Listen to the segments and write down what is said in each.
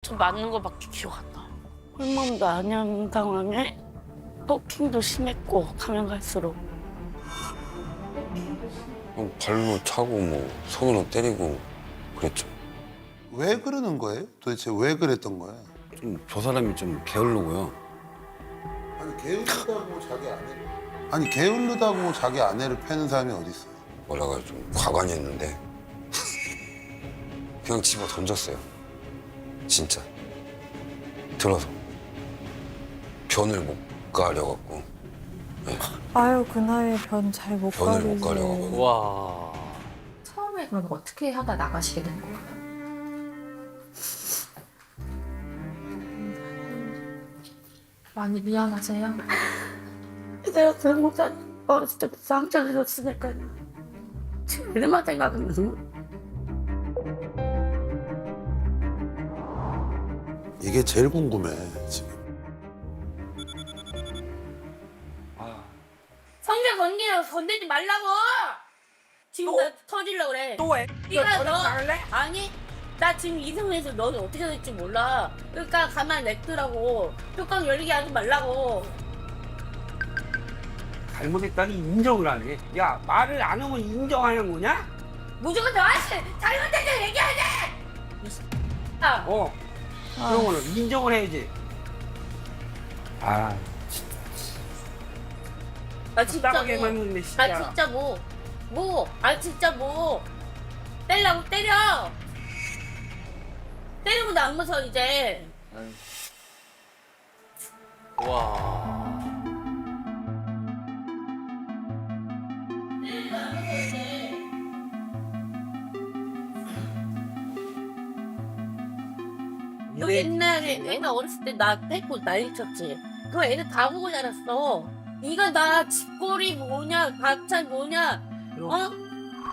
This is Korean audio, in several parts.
좀 맞는 거밖에 기억 안 나. 홀몸도 안녕 상황에 폭행도 심했고 가면 갈수록 발로 차고 뭐 손으로 때리고 그랬죠. 왜 그러는 거예요? 도대체 왜 그랬던 거야? 좀 저 사람이 좀 게을르고요. 아니 게을르다고 자기 아내를 패는 사람이 어디 있어요? 뭐라가 좀 과관이 했는데 그냥 집어 던졌어요. 진짜 들어서 변을 못 가려갖고 아유 그 나이에 변 잘 못 변을 못 가리지. 가려갖고 와. 처음에 그럼 어떻게 하다 나가시게 된 거예요? 많이 미안하세요? 내가 잘못한 어렸을 때 상처를 줬으니까 지금 이름만 생각하면 이게 제일 궁금해 지금. 성재 건들지 말라고! 지금 나 터질라 그래. 또 해? 네가 너 할래? 아니 나 지금 이승에서 너는 어떻게 될지 몰라. 그러니까 가만 냅두라고. 뚜껑 열리게 하지 말라고. 잘못했다니 인정을 안 해. 야, 말을 안 하면 인정하는 거냐? 무조건 너한테 잘못했다 얘기해야 돼. 아, 어. 그런 거는 인정을 해야지. 아, 나 진짜 답답하게 뭐. 만드네, 진짜. 아 진짜 아 진짜 때리라고 때려. 때리고 안 무서워 이제. 와. 너 옛날에 애가 어렸을 때 나 패고 난리 쳤지. 그거 애들 다 보고 자랐어. 네가 나 집골이 뭐냐, 밥차 뭐냐, 어?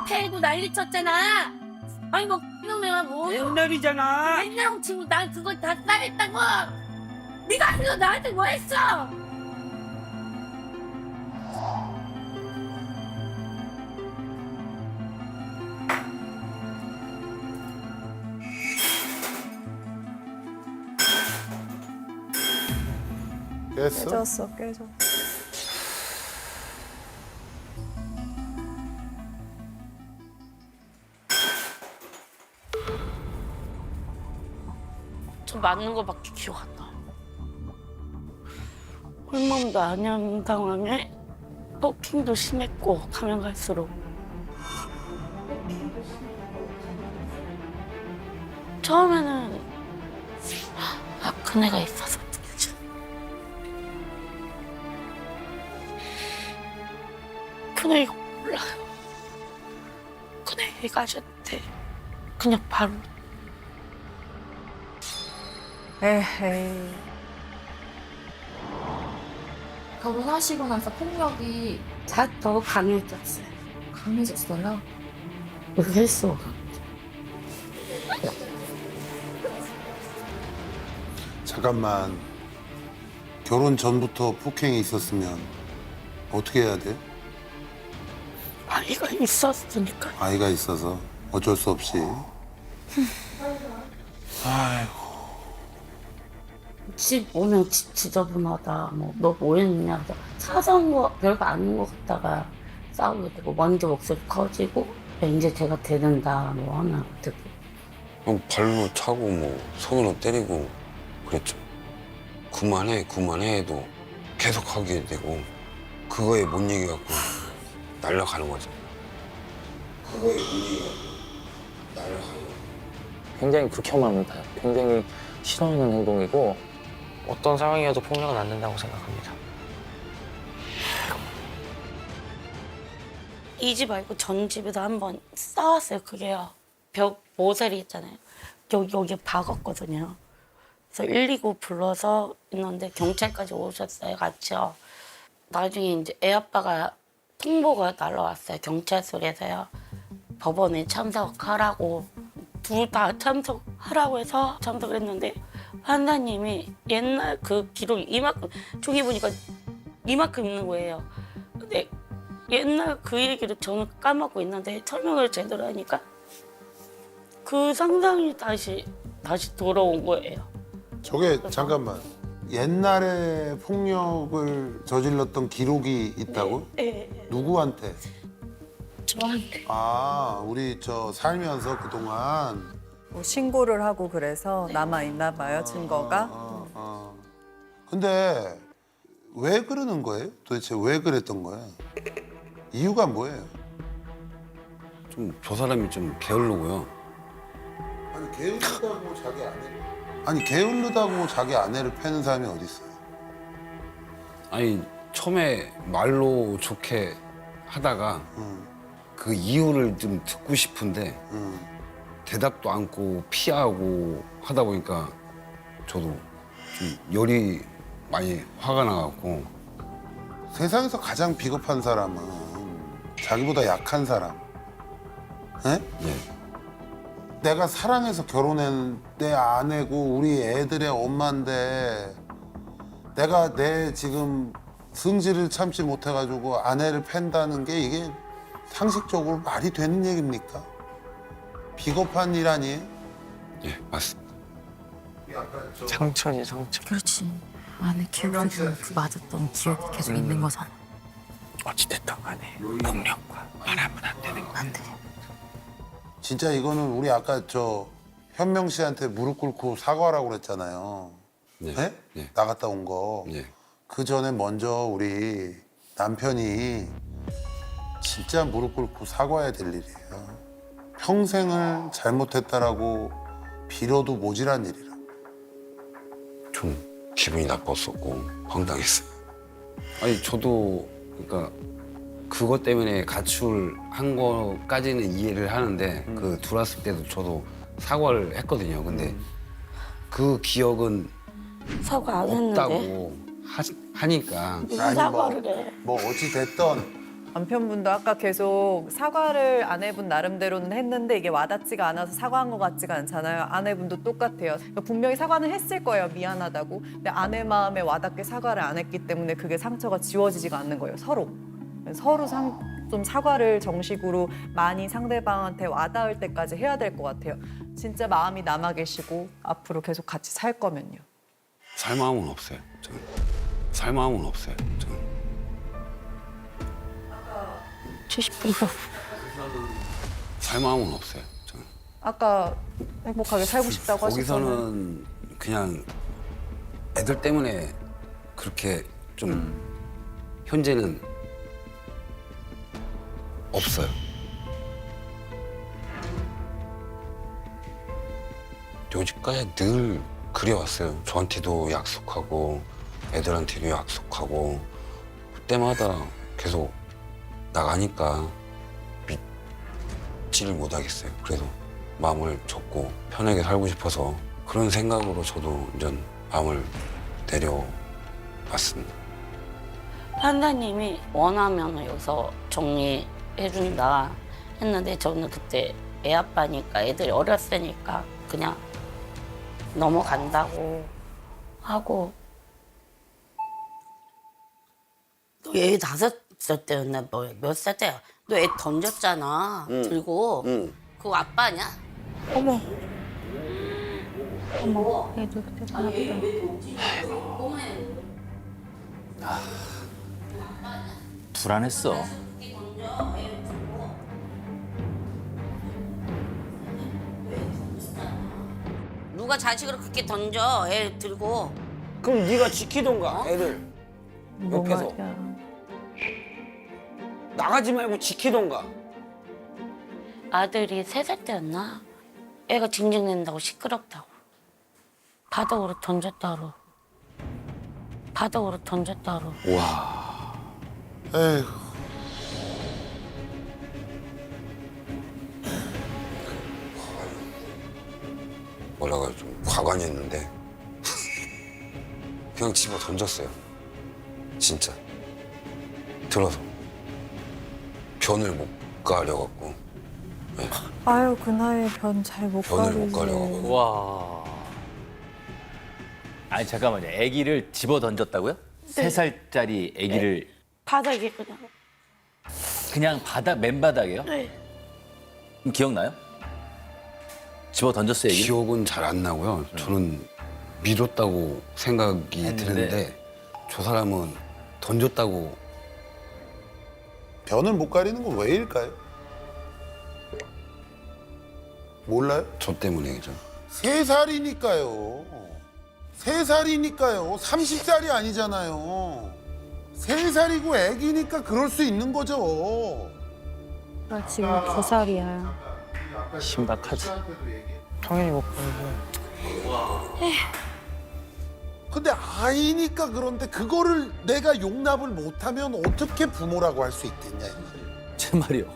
패고 난리 쳤잖아. 아니 뭐 이놈애가 뭐 옛날이잖아. 옛날 친구 난 그걸 다 따냈다고. 네가 그거 나한테 뭐 했어? 깼어? 깨졌어 깨져. 좀 맞는 거밖에 기억 안 나. 홀몸도 안녕 상황에 폭행도 심했고 가면 갈수록 처음에는 큰애가 있어서 큰애가 몰라요. 큰애가 저한테 그냥 바로 에헤이. 결혼하시고 나서 폭력이 다 더 강해졌어요. 강해졌어요? 모르겠어. 잠깐만. 결혼 전부터 폭행이 있었으면 어떻게 해야 돼? 아이가 있었으니까. 아이가 있어서 어쩔 수 없이. 아이고. 집 오면 집 지저분하다. 너 뭐 했냐. 사소한 거 별거 아닌 것 같다가 싸우게 되고 먼저 목소리 커지고 이제 제가 되는다 뭐 하나 듣고. 발로 차고 뭐 손으로 때리고 그랬죠. 그만해 해도 계속 하게 되고 그거에 못 이겨갖고 날아가는 거죠. 그거에 못 이겨갖고 날아가는 거죠. 굉장히 극혐합니다. 굉장히 싫어하는 행동이고 어떤 상황이어도 폭력은 안 된다고 생각합니다. 이 집 말고 전 집에서 한번 싸웠어요. 그게요. 벽 모서리 있잖아요. 여기 박았거든요. 그래서 119 불러서 있는데 경찰까지 오셨어요. 같이요. 나중에 이제 애 아빠가 통보가 날라왔어요. 경찰서에서요. 법원에 참석하라고 둘 다 참석하라고 해서 참석을 했는데 판사님이 옛날 그 기록 이만큼 종이 보니까 이만큼 있는 거예요. 근데 옛날 그 얘기를 저는 까먹고 있는데 설명을 제대로 하니까 그 상상이 다시 다시 돌아온 거예요. 저게 잠깐만. 옛날에 폭력을 저질렀던 기록이 있다고? 예, 누구한테? 저한테. 아, 우리 저 살면서 그동안 뭐 신고를 하고 그래서 남아있나 봐요, 증거가. 근데 왜 그러는 거예요? 도대체 왜 그랬던 거예요? 이유가 뭐예요? 좀 저 사람이 좀 게을르고요. 아니 게으르다고 자기 아내를 패는 사람이 어디 있어요? 아니 처음에 말로 좋게 하다가 그 이유를 좀 듣고 싶은데 대답도 않고 피하고 하다 보니까 저도 좀 열이 많이 화가 나갖고. 세상에서 가장 비겁한 사람은 자기보다 약한 사람. 에? 예. 내가 사랑해서 결혼한 내 아내고 우리 애들의 엄마인데 내가 내 지금 승질을 참지 못해가지고 아내를 팬다는 게 이게 상식적으로 말이 되는 얘기입니까? 비겁한 일 아니에요? 예, 맞습니다. 상처지 상처. 그렇지. 안에 기억이 맞았던 기억이 계속 있는 거잖아. 어찌됐든 간에 폭력과 말하면 안 되는 거야. 안 돼. 진짜 이거는 우리 아까 저 현명 씨한테 무릎 꿇고 사과하라고 그랬잖아요. 예. 네? 예. 나갔다 온 거. 예. 그 전에 먼저 우리 남편이 진짜 무릎 꿇고 사과해야 될 일이에요. 평생을 잘못했다라고 빌어도 모질한 일이라. 좀 기분이 나빴었고 황당했어요. 아니 저도 그러니까 그것 때문에 가출한 거까지는 이해를 하는데 그 들어왔을 때도 저도 사과를 했거든요. 근데 그 기억은 사과 안 했는데. 없다고 하니까 무슨 아니, 사과를 해. 뭐 어찌 됐던 남편분도 아까 계속 사과를 아내분 나름대로는 했는데 이게 와닿지가 않아서 사과한 것 같지가 않잖아요. 아내분도 똑같아요. 그러니까 분명히 사과는 했을 거예요. 미안하다고. 근데 아내 마음에 와닿게 사과를 안 했기 때문에 그게 상처가 지워지지가 않는 거예요. 서로 좀 사과를 정식으로 많이 상대방한테 와닿을 때까지 해야 될 것 같아요. 진짜 마음이 남아 계시고 앞으로 계속 같이 살 거면요. 살 마음은 없어요. 저는 살 마음은 없어요. 저는 70분. 살 마음은 없어요. 저는 아까 행복하게 살고 싶다고 하셨잖아요. 거기서는 그냥 애들 때문에 그렇게 좀 현재는 없어요. 여지까지 늘 그래왔어요. 저한테도 약속하고 애들한테도 약속하고 그때마다 계속 나가니까 믿지를 못하겠어요. 그래도 마음을 접고 편하게 살고 싶어서 그런 생각으로 저도 이제 마음을 내려봤습니다. 판사님이 원하면 여기서 정리해준다 했는데 저는 그때 애 아빠니까 애들이 어렸으니까 그냥 넘어간다고 하고. 너 애 5살 때였나 몇 살 때야? 너 애 던졌잖아. 들고. 그거 아빠냐? 어머. 얘도 그때 불안했어. 누가 자식을 그렇게 던져 애 들고. 그럼 네가 지키던가 애들 옆에서 나가지 말고 지키던가. 아들이 3살 때였나? 애가 징징댄다고 시끄럽다고. 바닥으로 던졌다고. 바닥으로 던졌다고. 에휴. 뭐라가 좀 과관이 했는데 그냥 집어 던졌어요. 진짜 들어서 변을 못 가려갖고 아유, 그 나이에 변 잘 못 변을 못 가리지. 가려갖고 와. 아니 잠깐만요. 아기를 집어 던졌다고요? 네. 3살짜리 아기를 바닥에 그냥. 그냥 맨바닥에요? 네. 기억나요? 집어 던졌어요, 애기를? 기억은 잘 안 나고요. 저는 밀었다고 생각이 했는데. 드는데 저 사람은 던졌다고. 변을 못 가리는 건 왜일까요? 몰라요? 저 때문이죠. 3살이니까요. 3살이니까요. 30살이 아니잖아요. 3살이고 애기니까 그럴 수 있는 거죠. 나 지금 9살이야. 신박하지. 당연히 못 보이고. 근데 아이니까 그런데 그거를 내가 용납을 못하면 어떻게 부모라고 할 수 있겠냐. 이 말이에요. 제 말이요.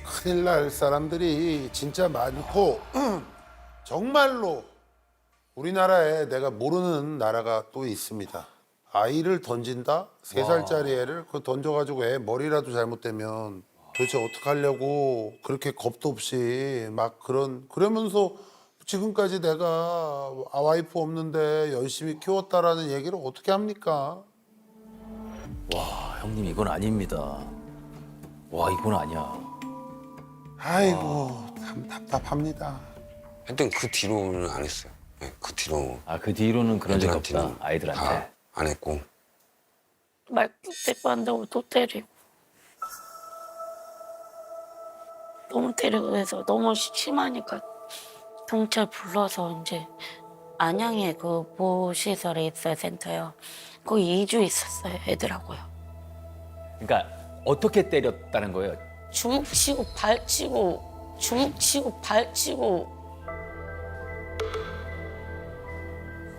큰일 날 사람들이 진짜 많고 정말로 우리나라에 내가 모르는 나라가 또 있습니다. 아이를 던진다? 3살짜리 애를 그 던져가지고 애 머리라도 잘못되면 도대체 어떡하려고 그렇게 겁도 없이 막 그러면서 지금까지 내가 와이프 없는데 열심히 키웠다라는 얘기를 어떻게 합니까? 와, 형님 이건 아닙니다. 와, 이건 아니야. 아이고 참 답답합니다. 하여튼 그 뒤로는 안 했어요. 네, 그 뒤로 아, 그 뒤로는 그런 적이 없다, 애들한테는 아이들한테. 다 안 했고. 말뚝대고 한다고 또 때리고. 너무 때리고 해서 너무 심하니까 경찰 불러서 이제 안양에 그 보시설에 있어요, 센터요. 거기 2주 있었어요, 애들하고요. 그러니까 어떻게 때렸다는 거예요? 주먹 치고 발 치고 주먹 치고 발 치고.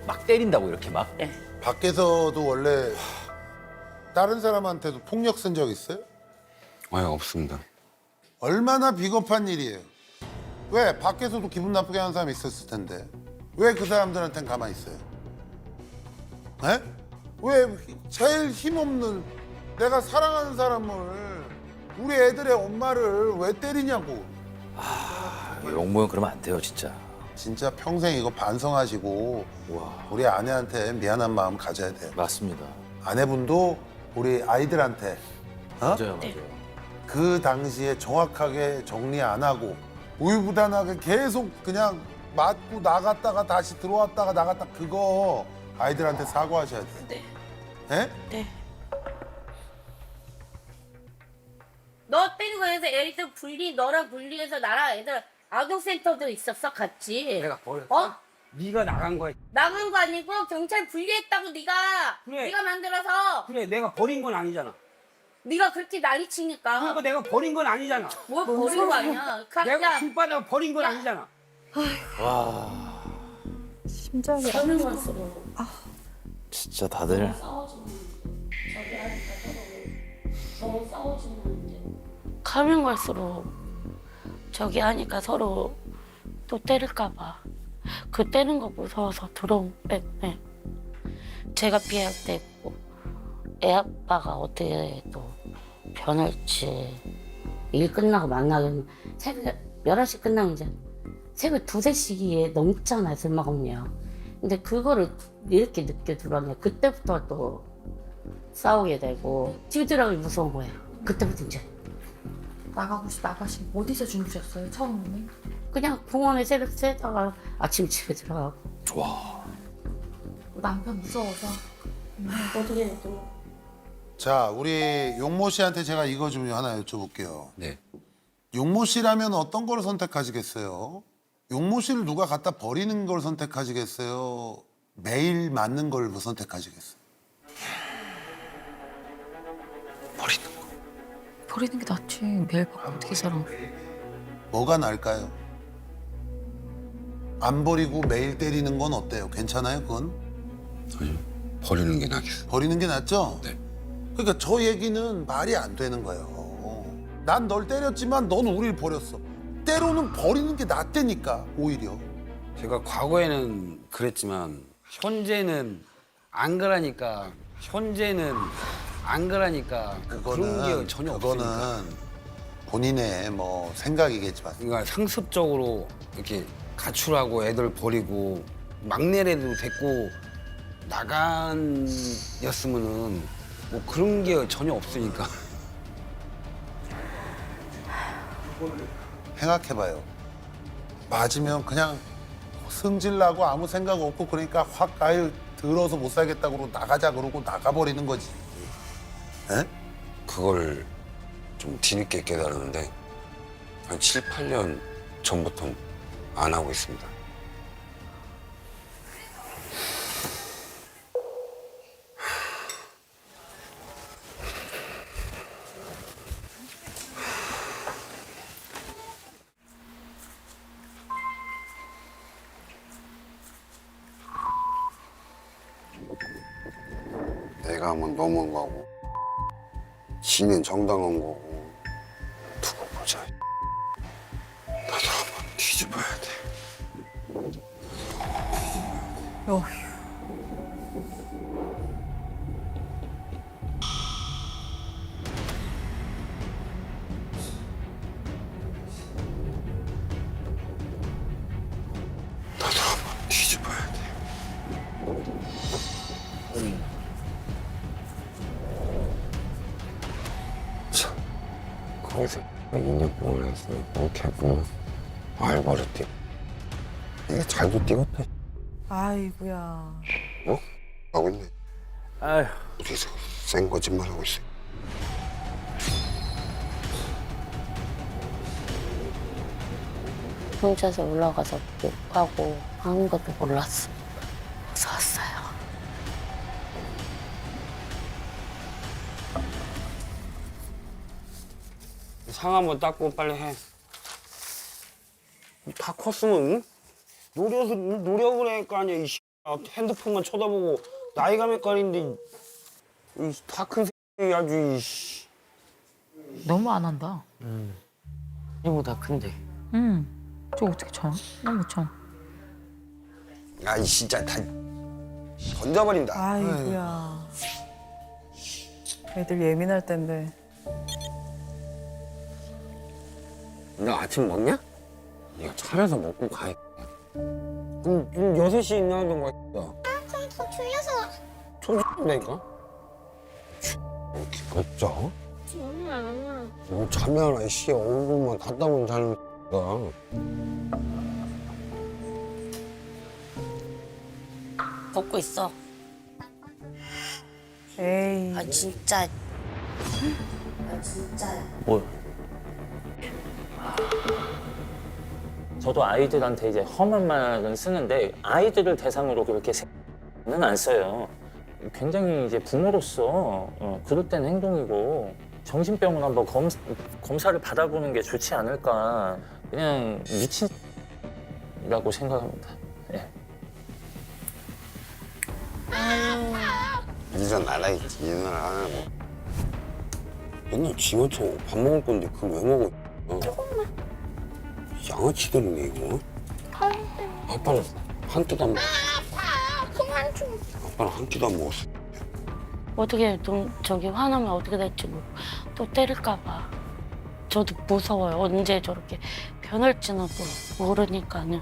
막 때린다고 이렇게 막? 네. 밖에서도 원래 다른 사람한테도 폭력 쓴 적 있어요? 아예 없습니다. 얼마나 비겁한 일이에요. 왜? 밖에서도 기분 나쁘게 하는 사람이 있었을 텐데 왜 그 사람들한테는 가만히 있어요? 에? 왜 제일 힘없는 내가 사랑하는 사람을 우리 애들의 엄마를 왜 때리냐고. 용모형 그러면 안 돼요, 진짜. 진짜 평생 이거 반성하시고 와, 우리 아내한테 미안한 마음 가져야 돼요. 맞습니다. 아내분도 우리 아이들한테 맞아요, 맞아요. 그 당시에 정확하게 정리 안 하고 우유부단하게 계속 그냥 맞고 나갔다가 다시 들어왔다가 나갔다 그거 아이들한테 사과하셔야 돼요. 네. 예? 네. 너 때리고 해서 애들 너랑 분리해서 나랑 애들 아동센터도 있었어 같이. 내가 버렸어. 어? 네가 나간 거야. 나간 거 아니고 경찰 분리했다고 네가 그래. 네가 만들어서 그래, 내가 버린 건 아니잖아. 네가 그렇게 난리치니까 그러니까 내가 버린 건 아니잖아. 뭘 버린 거 아니야. 내가 각자 길바닥 버린 건 아니잖아. 와, 심장이 하는 것으로 진짜 다들 서로 싸우지는 이제 가면 갈수록 저기 하니까 서로 또 때릴까 봐. 그 때는 거 무서워서 네. 제가 피할 때고 애 아빠가 어떻게 또 변할지. 일 끝나고 만나면 새벽 11시 끝나면 이제 새벽 2, 3시에 넘잖아요, 술 먹으면. 근데 그거를 이렇게 늦게 들어왔냐. 그때부터 또 싸우게 되고 집에 들어가기 무서운 거예요. 그때부터 이제 나가시면 어디서 주무셨어요, 처음에? 그냥 공원에 새벽 새다가 아침 집에 들어가고. 남편 무서워서. 어떻게 또 자, 우리 용모 씨한테 제가 이거 좀 하나 여쭤볼게요. 네. 용모 씨라면 어떤 걸 선택하시겠어요? 용모 씨를 누가 갖다 버리는 걸 선택하시겠어요? 매일 맞는 걸 선택하시겠어요? 버리는 게 낫지. 매일 받고 어떻게 살아. 뭐가 나을까요? 안 버리고 매일 때리는 건 어때요? 괜찮아요, 그건? 아니요. 버리는 게 나겠어요. 버리는 게 낫죠? 네. 그러니까 저 얘기는 말이 안 되는 거예요. 난 널 때렸지만 넌 우리를 버렸어. 때로는 버리는 게 낫다니까, 오히려. 제가 과거에는 그랬지만 현재는 안 그러니까 그런 게 전혀 없으니까. 그거는 본인의 뭐 생각이겠지만. 그러니까 상습적으로 이렇게 가출하고 애들 버리고 막내라도 데리고 나간이었으면은 뭐 그런 게 전혀 없으니까. 생각해봐요. 맞으면 그냥 승질나고 아무 생각 없고 그러니까 확 아유 들어서 못 살겠다고 그러고 나가자 그러고 나가버리는 거지. 에? 그걸 좀 뒤늦게 깨달았는데 한 7, 8년 전부터 안 하고 있습니다. 내가 하면 너무한 거고 지는 정당한 거고 두고 보자. 나도 한번 뒤집어야 돼. 어휴. 나도 한번 뒤집어야 돼. 참, 거기서 2년 동안 했으니 이렇게 보면 알바를 뛰고 이게 잘도 뛰었다. 아이고야. 어? 하고 있네. 아휴. 우리서 센 거짓말 하고 있어. 혼자서 올라가서 욕하고 아무것도 몰랐어. 무서웠어요. 상 한번 닦고 빨리 해. 다 컸으면 응? 노력을 할 거 아니야. 이 핸드폰만 쳐다보고 나이가 몇 살인데 다 큰 새끼 아주 이씨. 너무 안 한다. 이보다 큰데. 저 어떻게 쳐? 난 못 쳐. 아이 진짜 다 던져버린다. 아이고야. 애들 예민할 텐데. 너 아침 먹냐? 이거 차려서 먹고 가. 그럼 6시에 일어나던 거야. 저 졸려서. 좀 X다니까? 그렇죠? 정말. 뭐 자면 씨 얼굴만 갖다 보면 자는 거야. 걷고 있어. 에이. 아 진짜. 아 진짜. 뭐 저도 아이들한테 이제 험한 말은 쓰는데 아이들을 대상으로 그렇게 는 안 써요. 굉장히 이제 부모로서 그릇된 행동이고 정신병원 한번 검사를 받아보는 게 좋지 않을까. 그냥 미친이라고 생각합니다. 예. 일은 알아야지. 일은 안 하고. 맨날 지원처럼 밥 먹을 건데 그걸 왜 먹어? 양아치 들이네 이거. 아빠는 한 끼도 안 먹어. 그만 좀. 아빠는 한 끼도 안 먹었어. 어떻게 저기 화나면 어떻게 될지 또 때릴까 봐. 저도 무서워요. 언제 저렇게 변할지는 모르니까요.